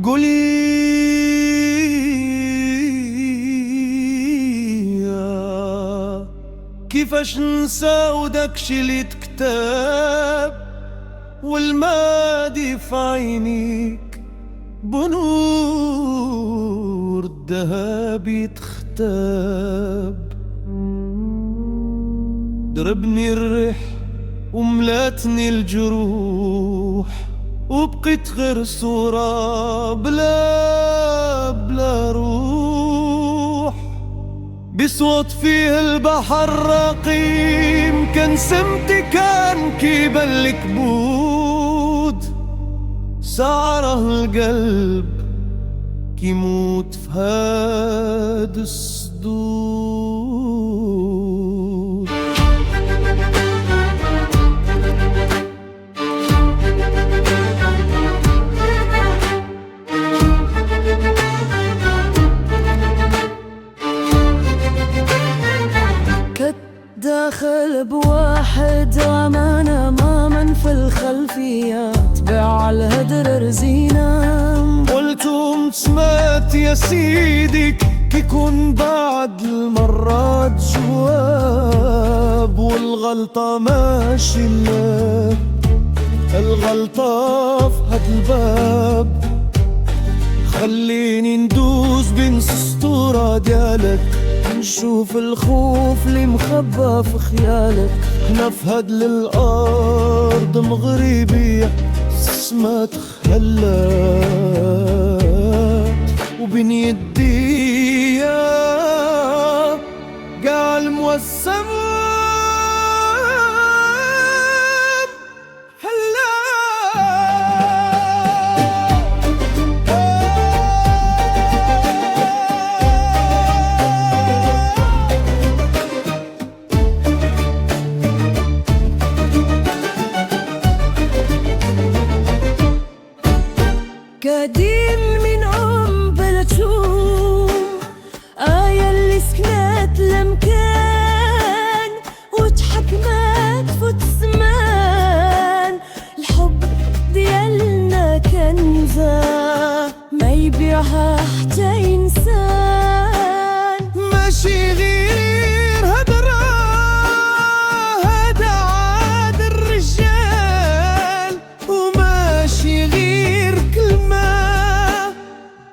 قولي كيفاش ننسى وداك شي اللي تكتاب والماضي في عينيك بنور الذهب يتختاب. ضربني الريح وملاتني الجروح وبقيت غير صورة بلا روح، بصوت فيه البحر رقيم كان سمتي كان كيبان الكبود. سعره القلب كيموت في هاد الصدود. داخل بواحد أمانة مامن في الخلفيات بيع الهدر رزينة. قلتم سمعت يا سيدي كيكون بعد المرات جواب، والغلطة ماشي لك الغلطة في هاد الباب. خليني ندوز بين سطورة ديالك نشوف الخوف اللي مخبى في خيالك. احنا في هاد الارض مغربية ما تخلات، وبين يديا قال موسم قديم من بلتوم اللي سكنت لمكان وتحكمت فوت الزمان. الحب ديالنا كنزة ما يبيعها حتى إنسان. ماشي غير هدرة هدا عاد الرجال، وماشي غير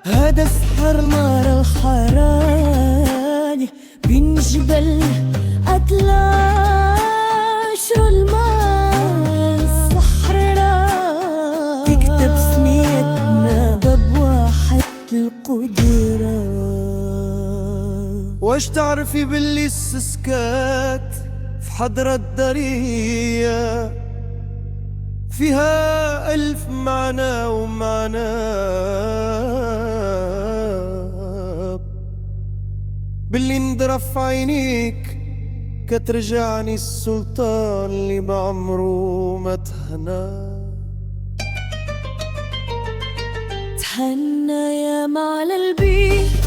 هذا سحر نار الحراني بين جبل أتلاش والماء الصحراء. تكتب سميتنا بواحد القدرة. واش تعرفي باللي السسكات في حضرة الدرية فيها ألف معنى ومعنى؟ باللي نضرف عينيك كترجعني السلطان اللي بعمرو ما تهنى يا معلى البيت